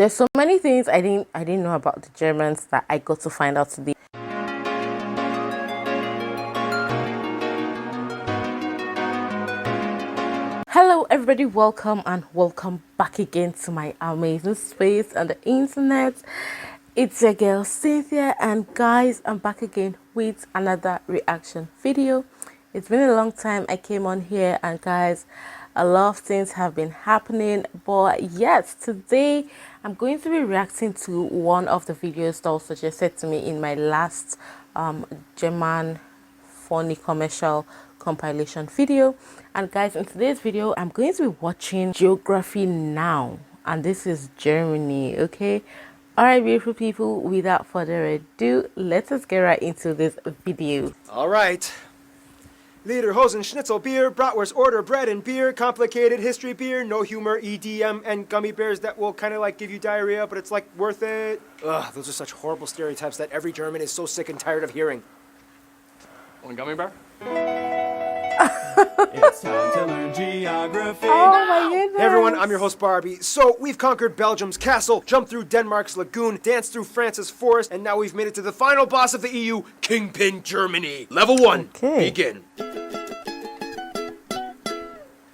There's so many things I didn't know about the Germans that I got to find out today. Hello everybody, welcome back again to my amazing space on the internet. It's your girl Cynthia, and guys, I'm back again with another reaction video. It's been a long time I came on here, and guys, a lot of things have been happening, but yes, today I'm going to be reacting to one of the videos that was suggested to me in my last German funny commercial compilation video. And guys, in today's video I'm going to be watching Geography Now, and this is Germany. Okay, all right, beautiful people, without further ado, let us get right into this video. All right. Lederhosen, Schnitzel, beer, bratwurst, order, bread and beer, complicated history beer, no humor, EDM, and gummy bears that will kind of like give you diarrhea, but it's like worth it. Ugh, those are such horrible stereotypes that every German is so sick and tired of hearing. One gummy bear? It's time to learn geography. Oh my goodness. Hey everyone, I'm your host Barbie. So we've conquered Belgium's castle, jumped through Denmark's lagoon, danced through France's forest, and now we've made it to the final boss of the EU, Kingpin Germany. Level 1, begin.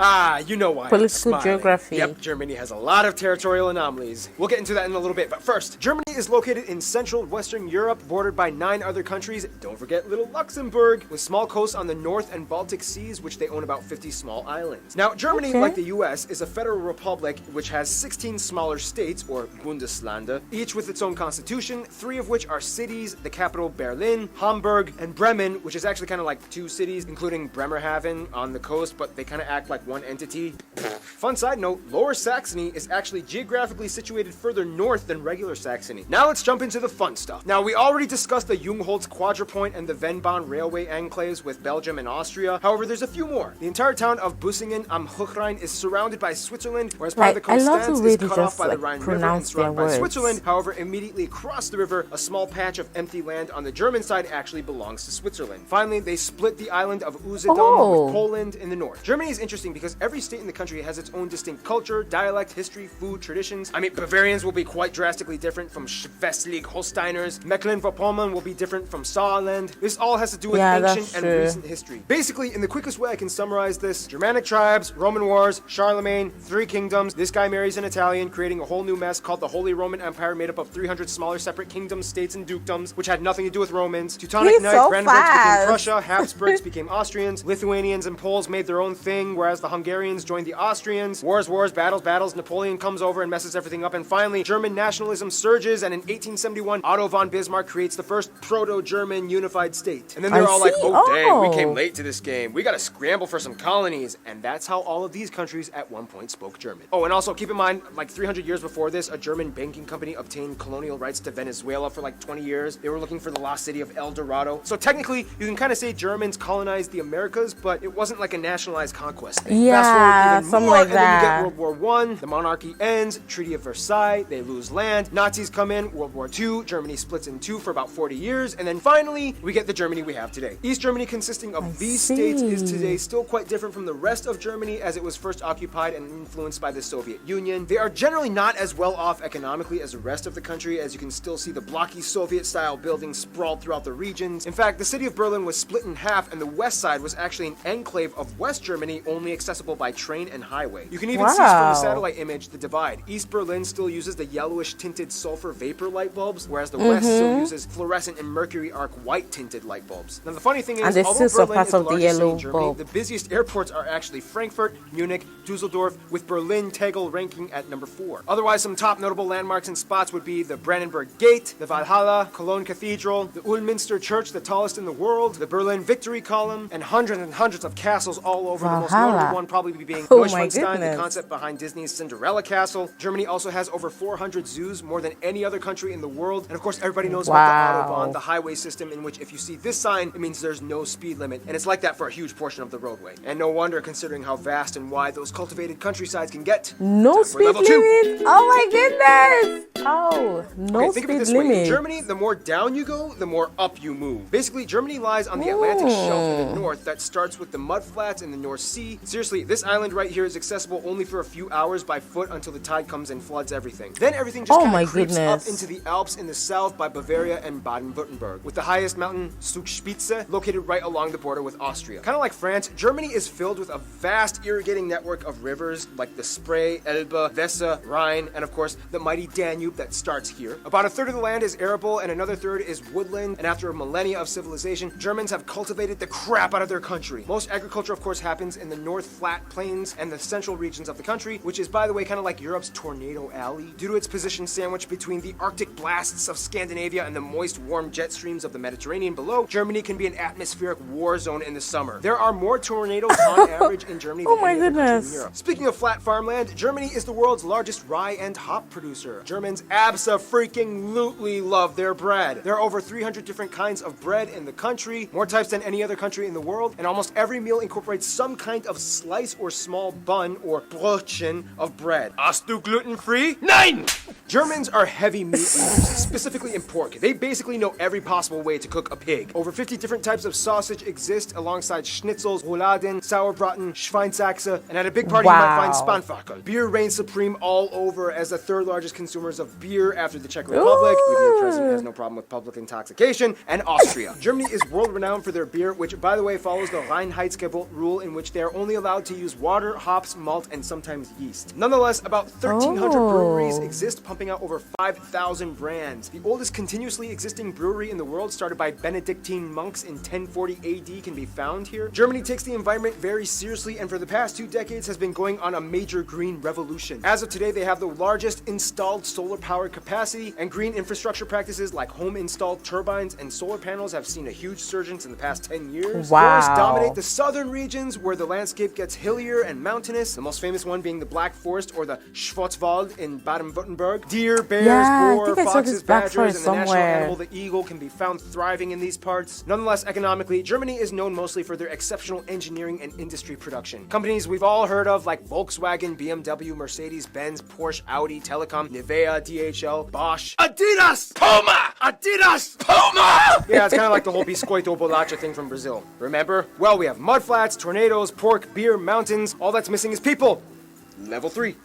Ah, you know why. Political geography. Yep, Germany has a lot of territorial anomalies. We'll get into that in a little bit, but first, Germany is located in central Western Europe, bordered by 9 other countries. Don't forget little Luxembourg, with small coasts on the North and Baltic Seas, which they own about 50 small islands. Now, Germany, like the US, is a federal republic which has 16 smaller states, or Bundesländer, each with its own constitution, 3 of which are cities, the capital Berlin, Hamburg, and Bremen, which is actually kind of like 2 cities, including Bremerhaven on the coast, but they kind of act like one entity. Fun side note, Lower Saxony is actually geographically situated further north than regular Saxony. Now let's jump into the fun stuff. Now, we already discussed the Jungholz Quadripoint and the Vennbahn railway enclaves with Belgium and Austria. However, there's a few more. The entire town of Bussingen am Hochrhein is surrounded by Switzerland, whereas part of the Constance is cut off by the Rhine River and surrounded by Switzerland. However, immediately across the river, a small patch of empty land on the German side actually belongs to Switzerland. Finally, they split the island of Usedom with Poland in the north. Germany is interesting because every state in the country has its own distinct culture, dialect, history, food, traditions. I mean, Bavarians will be quite drastically different from Schleswig-Holsteiners. Mecklenburg-Vorpommern will be different from Saarland. This all has to do with ancient and recent history. Basically, in the quickest way I can summarize this, Germanic tribes, Roman wars, Charlemagne, 3 kingdoms, this guy marries an Italian, creating a whole new mess called the Holy Roman Empire, made up of 300 smaller separate kingdoms, states, and dukedoms, which had nothing to do with Romans. Teutonic Knights, Brandenburgs became Prussia, Habsburgs became Austrians, Lithuanians and Poles made their own thing, whereas the Hungarians joined the Austrians. Wars, battles. Napoleon comes over and messes everything up, and finally, German nationalism surges, and in 1871, Otto von Bismarck creates the first proto-German unified state. And then they're all like, oh dang, we came late to this game. We gotta scramble for some colonies. And that's how all of these countries at one point spoke German. Oh, and also keep in mind, like 300 years before this, a German banking company obtained colonial rights to Venezuela for like 20 years. They were looking for the lost city of El Dorado. So technically, you can kind of say Germans colonized the Americas, but it wasn't like a nationalized conquest thing. Yeah, something like that. And then you get World War I, the monarchy ends, Treaty of Versailles, they lose land, Nazis come in, World War II, Germany splits in 2 for about 40 years, and then finally, we get the Germany we have today. East Germany, consisting of these states, is today still quite different from the rest of Germany as it was first occupied and influenced by the Soviet Union. They are generally not as well off economically as the rest of the country, as you can still see the blocky Soviet-style buildings sprawled throughout the regions. In fact, the city of Berlin was split in half, and the west side was actually an enclave of West Germany, only accessible by train and highway. You can even see from the satellite image the divide. East Berlin still uses the yellowish tinted sulfur vapor light bulbs, whereas the west still uses fluorescent and mercury arc white tinted light bulbs. Now the funny thing is, although Berlin is the largest city in Germany, the busiest airports are actually Frankfurt, Munich, Dusseldorf, with Berlin Tegel ranking at number 4. Otherwise, some top notable landmarks and spots would be the Brandenburg Gate, the Valhalla, Cologne Cathedral, the Ulminster Church, the tallest in the world, the Berlin Victory Column, and hundreds of castles all over. The most notable one probably being Neuschwanstein, the concept behind Disney's Cinderella Castle. Germany also has over 400 zoos, more than any other country in the world. And of course, everybody knows about the Autobahn, the highway system in which if you see this sign, it means there's no speed limit. And it's like that for a huge portion of the roadway. And no wonder, considering how vast and wide those cultivated countrysides can get. No speed limit? Oh my goodness! Oh, no Okay, think of it speed this way. In limit. Germany, the more down you go, the more up you move. Basically, Germany lies on the Atlantic shelf in the north that starts with the mudflats in the North Sea. Seriously, this island right here is accessible only for a few hours by foot until the tide comes and floods everything. Then everything just Oh kind my of creeps up goodness. into the Alps in the south by Bavaria and Baden-Württemberg, with the highest mountain, Zugspitze, located right along the border with Austria. Kind of like France, Germany is filled with a vast irrigating network of rivers like the Spree, Elbe, Weser, Rhine, and of course, the mighty Danube that starts here. About a third of the land is arable and another third is woodland, and after a millennia of civilization, Germans have cultivated the crap out of their country. Most agriculture, of course, happens in the North Flat Plains and the central regions of the country, which is, by the way, kind of like Europe's Tornado Alley. Due to its position sandwiched between the Arctic blasts of Scandinavia and the moist, warm jet streams of the Mediterranean below, Germany can be an atmospheric war zone in the summer. There are more tornadoes on average in Germany than Oh my any other country in goodness. Europe. Speaking of flat farmland, Germany is the world's largest rye and hop producer. Germans abso-freaking-lutely love their bread. There are over 300 different kinds of bread in the country, more types than any other country in the world, and almost every meal incorporates some kind of slice or small bun or Brötchen of bread. Hast du gluten-free? Nein! Germans are heavy meat eaters, specifically in pork. They basically know every possible way to cook a pig. Over 50 different types of sausage exist alongside schnitzels, rouladen, sauerbraten, Schweinsachse, and at a big party you might find Wow. Spanferkel. Beer reigns supreme all over as the third largest consumers of beer after the Czech Republic, even the president has no problem with public intoxication, and Austria. Germany is world renowned for their beer, which by the way follows the Reinheitsgebot rule in which they are only allowed to use water, hops, malt, and sometimes yeast. Nonetheless, about 1,300 breweries exist, pumping out over 5,000 brands. The oldest continuously existing brewery in the world, started by Benedictine monks in 1040 AD, can be found here. Germany takes the environment very seriously and for the past 2 decades has been going on a major green revolution. As of today, they have the largest installed solar power capacity, and green infrastructure practices like home installed turbines and solar panels have seen a huge surge in the past 10 years. Wow. Forests dominate the southern regions where the landscape gets hillier and mountainous, the most famous one being the Black Forest or the Schwarzwald in Baden-Württemberg. Deer, bears, Yeah, I boar, think I saw foxes, this Black badgers, Forest and the national somewhere. animal, the eagle, can be found thriving in these parts. Nonetheless, economically, Germany is known mostly for their exceptional engineering and industry production. Companies we've all heard of like Volkswagen, BMW, Mercedes-Benz, Porsche, Audi, Telecom, Nivea, DHL, Bosch, Adidas, Puma, Adidas, Puma! Yeah, it's kind of like the whole Biscoito Bolacha thing from Brazil. Remember? Well, we have mudflats, tornadoes, pork, beer, mountains. All that's missing is people. Level 3.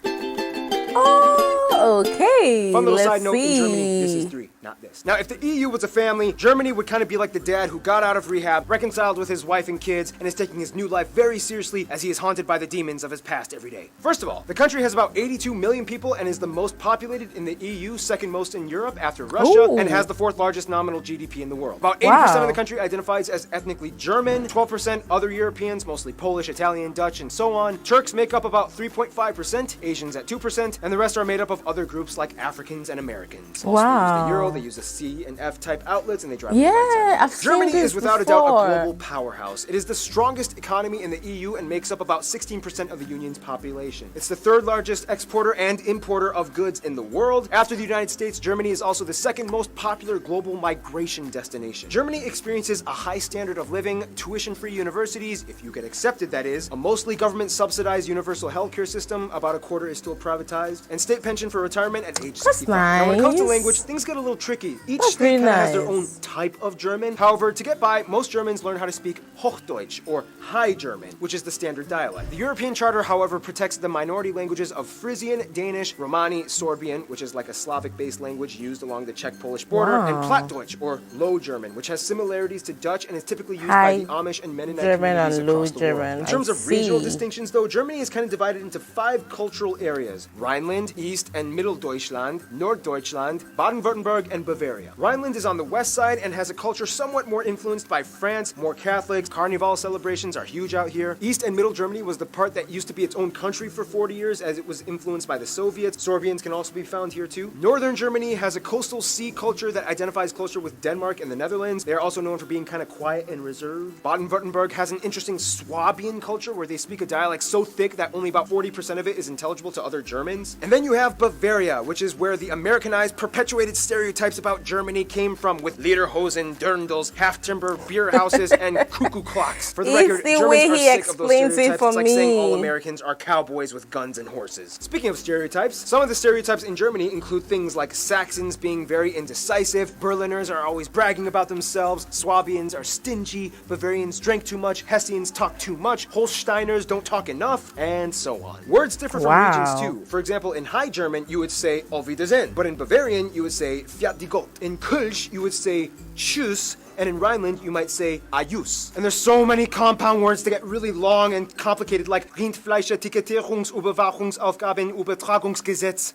Oh, okay. Fun little Let's side note, see. in Germany, this is 3, not this. Now, if the EU was a family, Germany would kind of be like the dad who got out of rehab, reconciled with his wife and kids, and is taking his new life very seriously as he is haunted by the demons of his past every day. First of all, the country has about 82 million people and is the most populated in the EU, second most in Europe after Russia, Ooh. and has the 4th largest nominal GDP in the world. About 80% of Wow. the country identifies as ethnically German, 12% other Europeans, mostly Polish, Italian, Dutch, and so on. Turks make up about 3.5%, Asians at 2%, and the rest are made up of other groups like Africans and Americans. Also, they use the Wow. euro, they use the C and F type outlets, and they drive Yeah, the lights out. I've seen Germany this is without a doubt before. a global powerhouse. It is the strongest economy in the EU and makes up about 16% of the union's population. It's the 3rd largest exporter and importer of goods in the world. After the United States, Germany is also the 2nd most popular global migration destination. Germany experiences a high standard of living, tuition-free universities, if you get accepted that is, a mostly government-subsidized universal healthcare system, about a quarter is still privatized, and state pension for retirement at age 65. Now, when it comes to nice. language, things get a little tricky. Each That's state really kind of has their nice. own type of German. However, to get by, most Germans learn how to speak Hochdeutsch, or High German, which is the standard dialect. The European Charter, however, protects the minority languages of Frisian, Danish, Romani, Sorbian, which is like a Slavic-based language used along the Czech-Polish border, and Wow. Plattdeutsch, or Low German, which has similarities to Dutch and is typically used High by the Amish and Mennonite German communities and across Low the world. German, In terms I of regional see. distinctions, though, Germany is kind of divided into 5 cultural areas: Rhineland, East and Mitteldeutschland, Norddeutschland, Baden-Württemberg, and Bavaria. Rhineland is on the west side and has a culture somewhat more influenced by France, more Catholics. Carnival celebrations are huge out here. East and Middle Germany was the part that used to be its own country for 40 years as it was influenced by the Soviets. Sorbians can also be found here too. Northern Germany has a coastal sea culture that identifies closer with Denmark and the Netherlands. They are also known for being kind of quiet and reserved. Baden-Württemberg has an interesting Swabian culture where they speak a dialect so thick that only about 40% of it is intelligible to other Germans. And then you have Bavaria, which is where the Americanized, perpetuated stereotypes about Germany came from, with Lederhosen, dirndls, half-timber, beer houses, and cuckoo clocks. For the It's record, the Germans way are he sick of those explains it stereotypes. for It's like saying all me. Americans are cowboys with guns and horses. Speaking of stereotypes, some of the stereotypes in Germany include things like Saxons being very indecisive, Berliners are always bragging about themselves, Swabians are stingy, Bavarians drink too much, Hessians talk too much, Holsteiners don't talk enough, and so on. Words differ from Wow. regions too. For example, in High German, you would say Auf Wiedersehen, but in Bavarian, you would say Fiat die Gott. In Kölsch, you would say Tschüss, and in Rhineland, you might say Ayus. And there's so many compound words that get really long and complicated, like Rindfleischetikettierungsüberwachungsaufgabenübertragungsgesetz.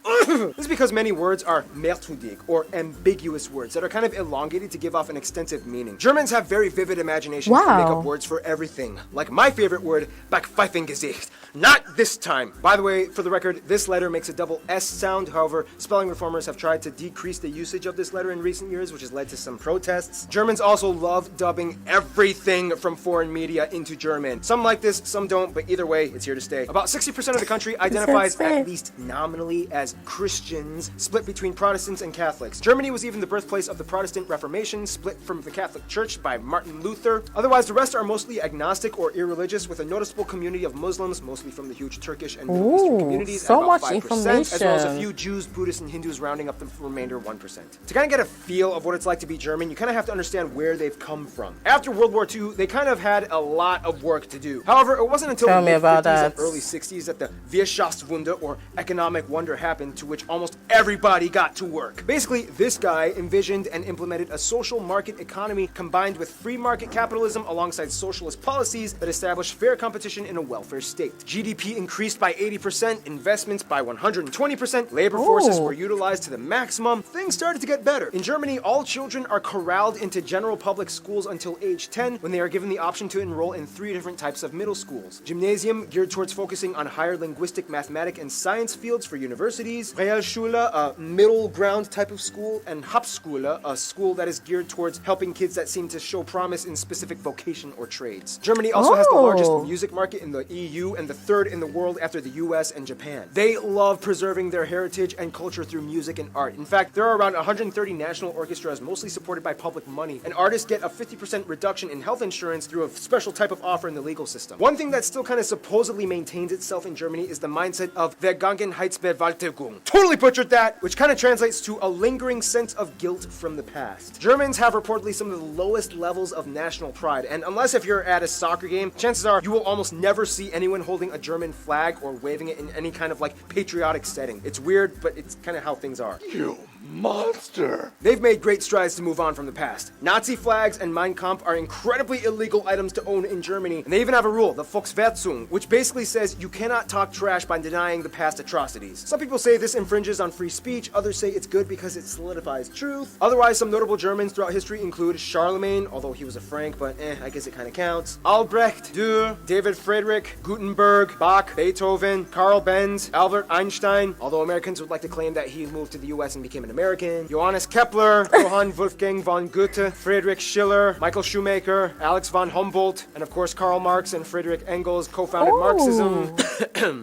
This is because many words are mehrtudig, or ambiguous words, that are kind of elongated to give off an extensive meaning. Germans have very vivid imaginations to make Wow. up words for everything. Like my favorite word, Backpfeifengesicht. Not this time. By the way, for the record, this letter makes a double S sound. However, spelling reformers have tried to decrease the usage of this letter in recent years, which has led to some protests. Germans also love dubbing everything from foreign media into German. Some like this, some don't, but either way, it's here to stay. About 60% of the country identifies stay. at least nominally as Christians, split between Protestants and Catholics. Germany was even the birthplace of the Protestant Reformation, split from the Catholic Church by Martin Luther. Otherwise, the rest are mostly agnostic or irreligious, with a noticeable community of Muslims, mostly from the huge Turkish and Middle Eastern Ooh, communities, so at about much 5%, as well as a information. few Jews, Buddhists, and Hindus rounding up the remainder 1%. To kind of get a feel of what it's like to be German, you kind of have to understand where they've come from. After World War II, they kind of had a lot of work to do. However, it wasn't until Tell the me about mid-50s and that. early 60s that the Wirtschaftswunder, or economic wonder, happened, to which almost everybody got to work. Basically, this guy envisioned and implemented a social market economy combined with free market capitalism alongside socialist policies that established fair competition in a welfare state. GDP increased by 80%, investments by 120%, labor forces Ooh. were utilized to the maximum. Things started to get better. In Germany, all children are corralled into general public schools until age 10, when they are given the option to enroll in 3 different types of middle schools. Gymnasium, geared towards focusing on higher linguistic, mathematic, and science fields for universities. Realschule, a middle ground type of school. And Hauptschule, a school that is geared towards helping kids that seem to show promise in specific vocation or trades. Germany also has the largest Oh. music market in the EU and the third in the world after the US and Japan. They love preserving their heritage and culture through music and art. In fact, there are around 130 national orchestras, mostly supported by public money, and artists get a 50% reduction in health insurance through a special type of offer in the legal system. One thing that still kind of supposedly maintains itself in Germany is the mindset of Vergangenheitsbewältigung. Totally butchered that, which kind of translates to a lingering sense of guilt from the past. Germans have reportedly some of the lowest levels of national pride, and unless if you're at a soccer game, chances are you will almost never see anyone holding a German flag or waving it in any kind of like patriotic setting. It's weird, but it's kind of how things are. You monster! They've made great strides to move on from the past. Nazi flags and Mein Kampf are incredibly illegal items to own in Germany, and they even have a rule, the Volksverhetzung, which basically says you cannot talk trash by denying the past atrocities. Some people say this infringes on free speech, others say it's good because it solidifies truth. Otherwise, some notable Germans throughout history include Charlemagne, although he was a Frank, but I guess it kind of counts. Albrecht, Dürer, David Friedrich, Gutenberg, Bach, Beethoven, Karl Benz, Albert Einstein, although Americans would like to claim that he moved to the US and became an American, Johannes Kepler, Johann Wolfgang von Goethe, Friedrich Schiller, Michael Schumacher, Alex von Humboldt, and of course Karl Marx and Friedrich Engels co-founded Marxism.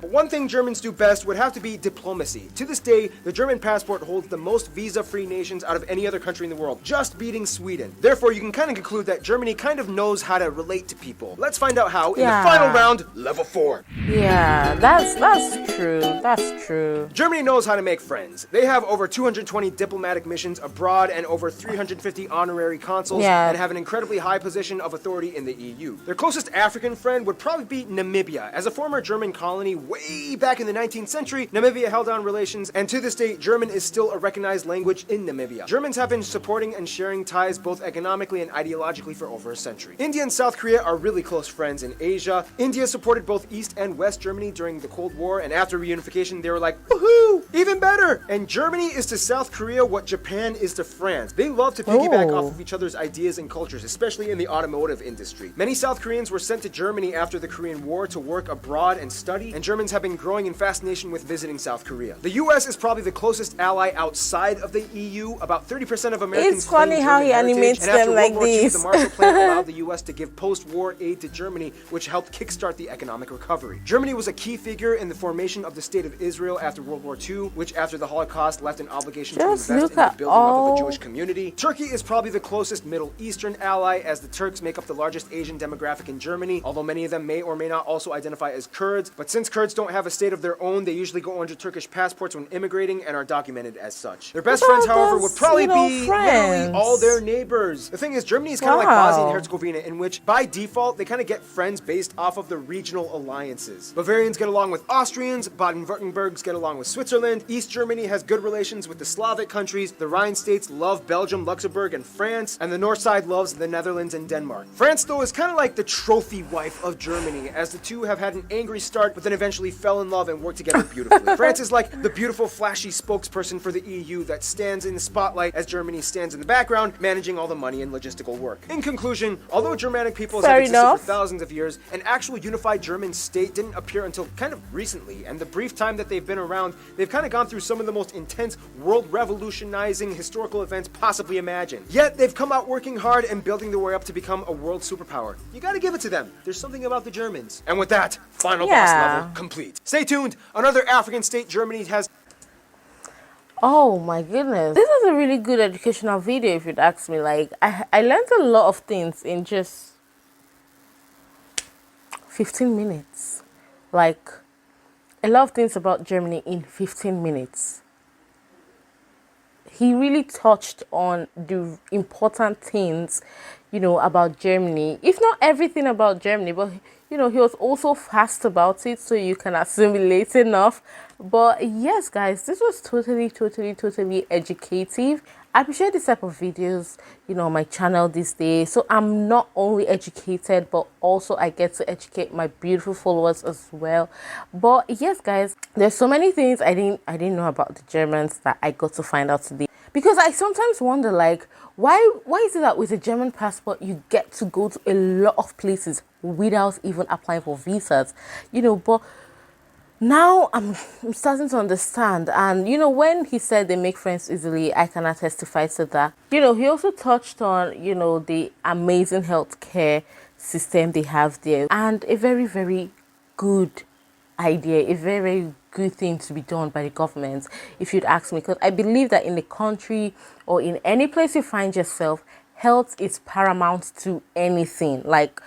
But one thing Germans do best would have to be diplomacy. To this day, the German passport holds the most visa-free nations out of any other country in the world, just beating Sweden. Therefore, you can kind of conclude that Germany kind of knows how to relate to people. Let's find out how in Yeah. the final round, level 4. Yeah, that's true. That's true. Germany knows how to make friends. They have over 220 diplomatic missions abroad and over 350 honorary consuls, Yeah. and have an incredibly high position of authority in the EU. Their closest African friend would probably be Namibia. As a former German colony way back in the 19th century, Namibia held on relations, and to this day, German is still a recognized language in Namibia. Germans have been supporting and sharing ties both economically and ideologically for over a century. India and South Korea are really close friends in Asia. India supported both East and West Germany during the Cold War, and after reunification, they were like, woohoo, even better! And Germany is to South Korea what Japan is to France. They love to piggyback Oh. off of each other's each other's ideas and cultures, especially in the automotive industry. Many South Koreans were sent to Germany after the Korean War to work abroad and study, and Germans have been growing in fascination with visiting South Korea. The US is probably the closest ally outside of the EU. About 30% of Americans It's funny claim how German he heritage, animates and after them World like War II, this. the Marshall Plan allowed the US to give post-war aid to Germany, which helped kickstart the economic recovery. Germany was a key figure in the formation of the State of Israel after World War II, which after the Holocaust left an obligation to Just invest look in the at building up of all- the Jewish community. Turkey is probably the closest Middle Eastern ally, as the Turks make up the largest Asian demographic in Germany, although many of them may or may not also identify as Kurds. But since Kurds don't have a state of their own, they usually go under Turkish passports when immigrating and are documented as such. Their best What friends, about however, those would probably little be friends? literally all their neighbors. The thing is, Germany is kind of like Wow. Bosnia and Herzegovina, in which, by default, they kind of get friends based off of the regional alliances. Bavarians get along with Austrians, Baden-Württembergs get along with Switzerland, East Germany has good relations with the Slavic countries, the Rhine states love Belgium, Luxembourg, and France, and the north side loves the Netherlands and Denmark. France, though, is kind of like the trophy wife of Germany, as the two have had an angry start, but then eventually fell in love and worked together beautifully. France is like the beautiful, flashy spokesperson for the EU that stands in the spotlight as Germany stands in the background, managing all the money and logistical work. In conclusion, although Germanic peoples Fair have existed enough. for thousands of years, an actual unified German state didn't appear until kind of recently, and the brief time that they've been around, they've kind of gone through some of the most intense, world-revolutionizing historical events possibly imagined. Yet, they've come out working hard and building their way up to become a world superpower. You gotta give it to them. There's something about the Germans. And with that, final boss Yeah. level complete. Stay tuned. Another African state Germany has Oh my goodness. This is a really good educational video if you'd ask me. Like, I learned a lot of things in just 15 minutes. Like, a lot of things about Germany in 15 minutes. He really touched on the important things, you know, about Germany. If not everything about Germany, but, you know, he was also fast about it, so you can assimilate enough. But yes, guys, this was totally educative. I appreciate this type of videos, you know, on my channel these days. So I'm not only educated, but also I get to educate my beautiful followers as well. But yes, guys, there's so many things I didn't know about the Germans that I got to find out today. Because I sometimes wonder, like, why is it that with a German passport you get to go to a lot of places without even applying for visas, you know? But now I'm starting to understand. And you know, when he said they make friends easily, I cannot testify to that. You know, he also touched on, you know, the amazing healthcare system they have there, and a very good idea, a very good thing to be done by the government, if you'd ask me. Because I believe that in the country or in any place you find yourself, health is paramount to anything. Like,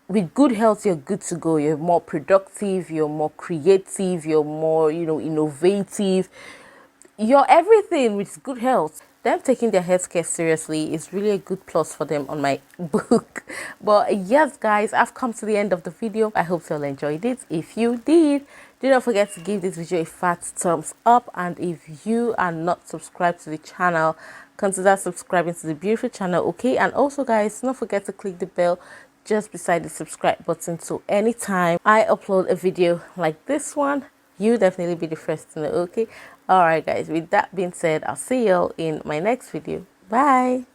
with good health, you're good to go. You're more productive, you're more creative, you're more, you know, innovative. You're everything with good health. Them taking their healthcare seriously is really a good plus for them on my book. But yes, guys, I've come to the end of the video. I hope you'll enjoyed it. If you did, do not forget to give this video a fat thumbs up. And if you are not subscribed to the channel, consider subscribing to the beautiful channel, okay? And also, guys, don't forget to click the bell just beside the subscribe button, so anytime I upload a video like this one, you definitely be the first to know, okay? All right, guys, with that being said, I'll see y'all in my next video. Bye.